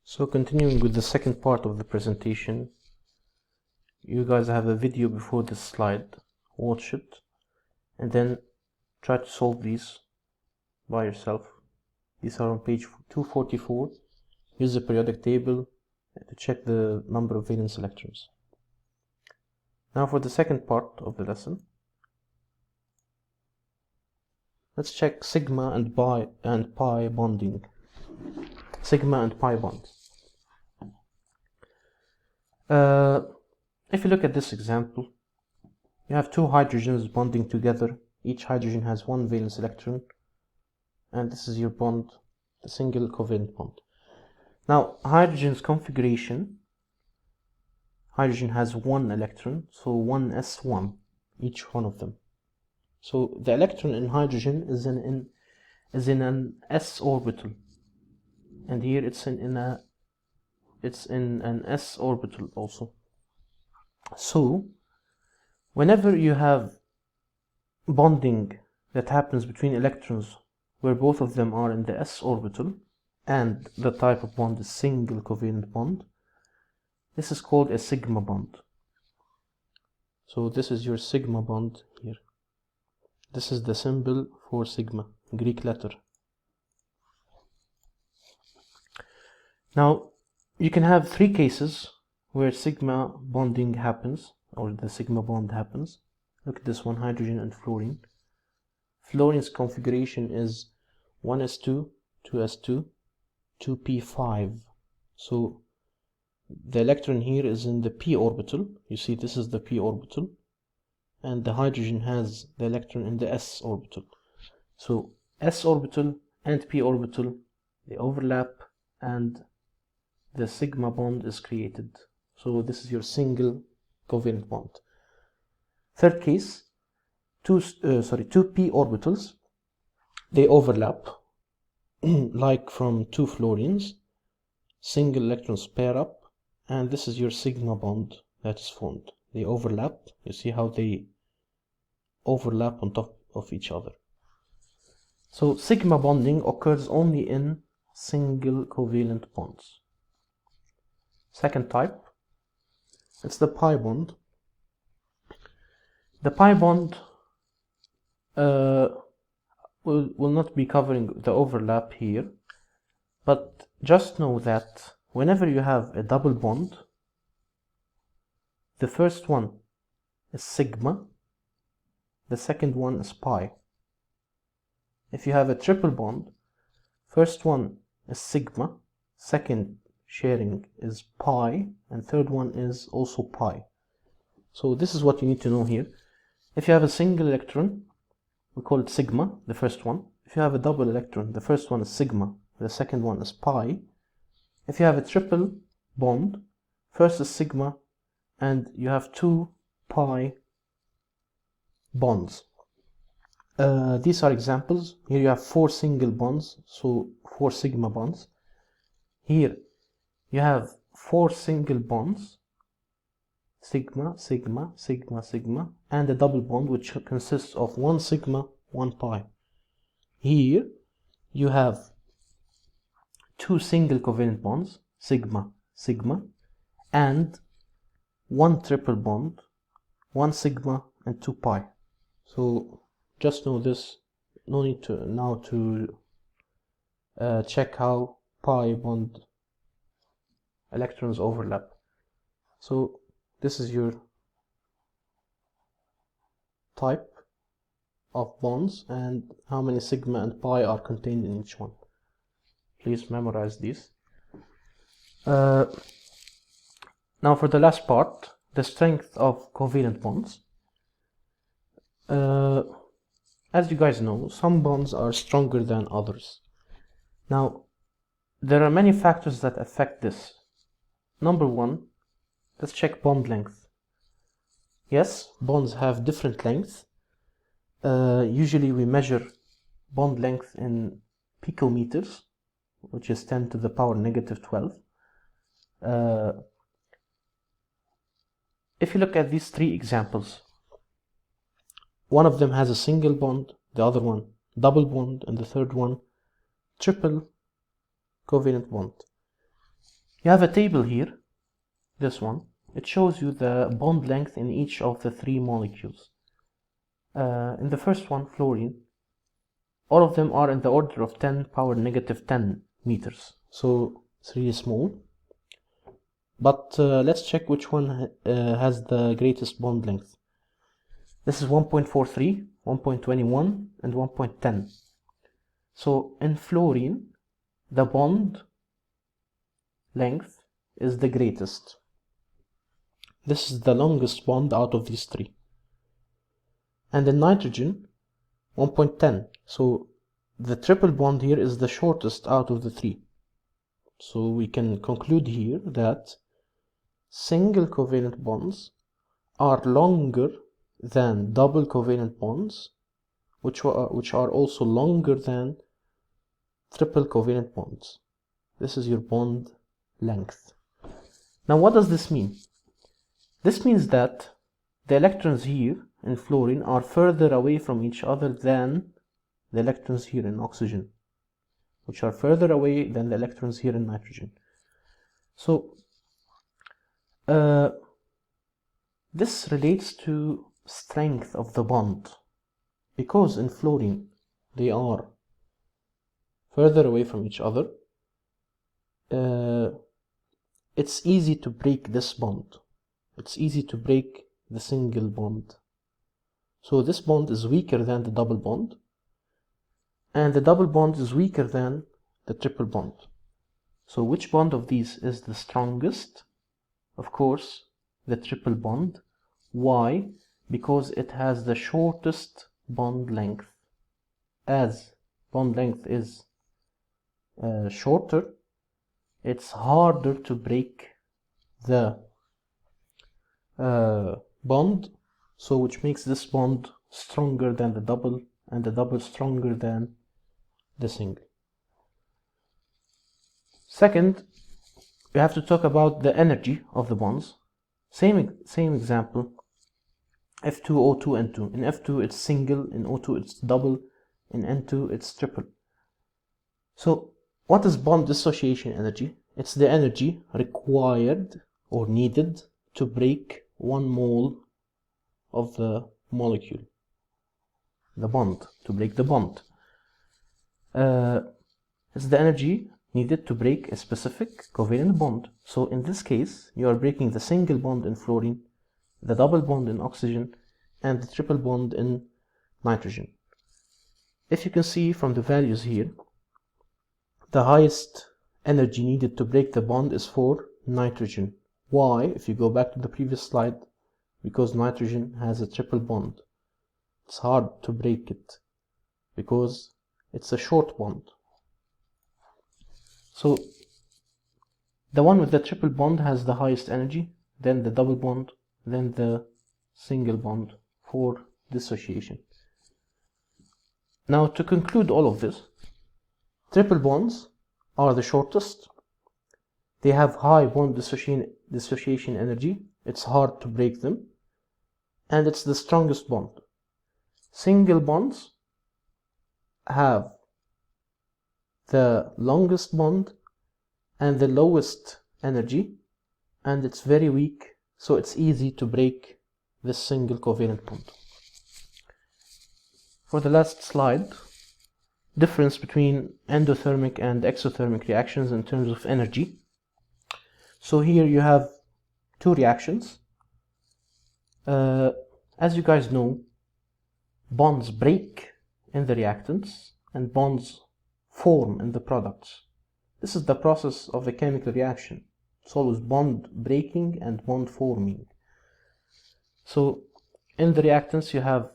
So continuing with the second part of the presentation, you guys have a video before this slide. Watch it and then try to solve these by yourself. These are on page 244. Use the periodic table to check the number of valence electrons. Now for the second part of the lesson, let's check sigma and pi bonding. Sigma and pi bonds. If you look at this example, you have two hydrogens bonding together. Each hydrogen has one valence electron, and this is your bond, the single covalent bond. Now, hydrogen's configuration, hydrogen has one electron, so 1s1, each one of them. So the electron in hydrogen is in an s orbital, and here it's in an s orbital also. So whenever you have bonding that happens between electrons where both of them are in the s orbital and the type of bond is single covalent bond, this is called a sigma bond. So this is your sigma bond here. This is the symbol for sigma, Greek letter. Now you can have three cases where sigma bonding happens, or the sigma bond happens. Look at this one, hydrogen and fluorine. Fluorine's configuration is 1s2, 2s2, 2p5. So the electron here is in the p orbital. You see, this is the p orbital, and the hydrogen has the electron in the s orbital. So s orbital and p orbital, they overlap, and the sigma bond is created. So this is your single covalent bond. Third case, two p orbitals, they overlap like from two fluorines. Single electrons pair up, and this is your sigma bond that is formed. They overlap. You see how they overlap on top of each other. So sigma bonding occurs only in single covalent bonds. Second type, it's the pi bond. The pi bond will not be covering the overlap here, but just know that whenever you have a double bond, the first one is sigma, the second one is pi. If you have a triple bond, first one is sigma, second sharing is pi, and third one is also pi. So this is what you need to know here. If you have a single electron, we call it sigma, the first one. If you have a double electron, the first one is sigma, the second one is pi. If you have a triple bond, first is sigma, and you have two pi bonds. These are examples. Here you have four single bonds, so four sigma bonds. Here you have four single bonds, sigma, sigma, sigma, sigma, and a double bond which consists of one sigma, one pi. Here you have two single covalent bonds, sigma, sigma, and one triple bond, one sigma and two pi. So just know this. No need to now to check how pi bond electrons overlap. So this is your type of bonds and how many sigma and pi are contained in each one. Please memorize these. Now for the last part, the strength of covalent bonds. As you guys know, some bonds are stronger than others. Now there are many factors that affect this. Number one, let's check bond length. Yes, bonds have different lengths. Usually we measure bond length in picometers, which is 10 to the power negative 12. If you look at these three examples, one of them has a single bond, the other one double bond, and the third one triple covalent bond. You have a table here, this one. It shows you the bond length in each of the 3 molecules. In the first one, fluorine, all of them are in the order of 10 power negative 10 meters. So it's really small. But let's check which one has the greatest bond length. This is 1.43, 1.21, and 1.10. So in fluorine, the bond length is the greatest. This is the longest bond out of these 3. And in nitrogen, 1.10. So the triple bond here is the shortest out of the 3. So we can conclude here that single covalent bonds are longer than double covalent bonds, which are also longer than triple covalent bonds. This is your bond length. Now what does this mean? This means that the electrons here in fluorine are further away from each other than the electrons here in oxygen, which are further away than the electrons here in nitrogen. So this relates to strength of the bond. Because in fluorine they are further away from each other, it's easy to break this bond. It's easy to break the single bond. So this bond is weaker than the double bond, and the double bond is weaker than the triple bond. So which bond of these is the strongest? Of course, the triple bond. Why? Because it has the shortest bond length. As bond length is shorter, it's harder to break the bond, so which makes this bond stronger than the double, and the double stronger than the single. Second, we have to talk about the energy of the bonds. Same example, F2, O2, N2. In F2 it's single, in O2 it's double, in N2 it's triple. So what is bond dissociation energy? It's the energy required or needed to break 1 mole of the molecule, the bond, to break the bond. It's the energy needed to break a specific covalent bond. So in this case, you are breaking the single bond in fluorine, the double bond in oxygen, and the triple bond in nitrogen. If you can see from the values here, the highest energy needed to break the bond is for nitrogen. Why? If you go back to the previous slide, because nitrogen has a triple bond. It's hard to break it because it's a short bond. So the one with the triple bond has the highest energy, then the double bond, then the single bond for dissociation. Now to conclude all of this, triple bonds are the shortest. They have high bond dissociation energy. It's hard to break them. And it's the strongest bond. Single bonds have the longest bond and the lowest energy, and it's very weak, so it's easy to break this single covalent bond. For the last slide, difference between endothermic and exothermic reactions in terms of energy. So here you have 2 reactions. As you guys know, bonds break in the reactants and bonds form in the products. This is the process of a chemical reaction. It's always bond breaking and bond forming. So in the reactants you have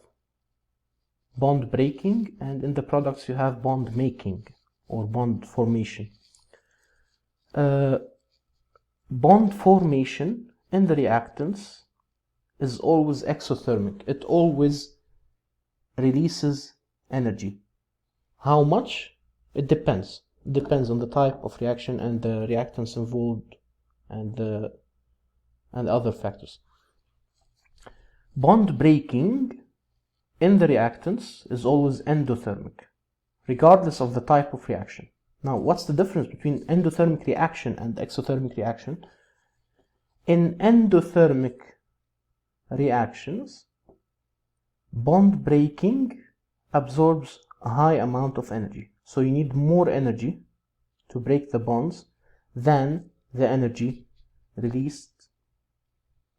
bond breaking, and in the products you have bond making or bond formation. Bond formation in the reactants is always exothermic. It always releases energy. How much? It depends. It depends on the type of reaction and the reactants involved and other factors. Bond breaking in the reactants is always endothermic, regardless of the type of reaction. Now, what's the difference between endothermic reaction and exothermic reaction? In endothermic reactions, bond breaking absorbs a high amount of energy. So you need more energy to break the bonds than the energy released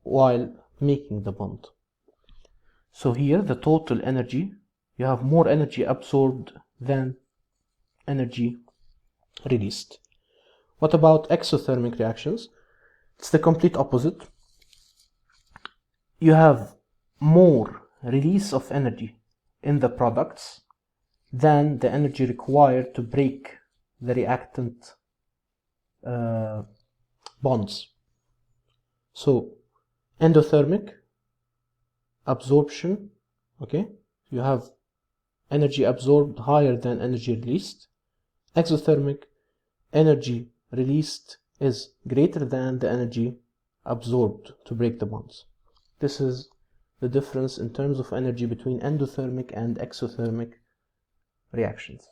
while making the bond. So here, the total energy, you have more energy absorbed than energy released. What about exothermic reactions? It's the complete opposite. You have more release of energy in the products than the energy required to break the reactant bonds. So endothermic absorption, okay, you have energy absorbed higher than energy released. Exothermic, energy released is greater than the energy absorbed to break the bonds. This is the difference in terms of energy between endothermic and exothermic reactions.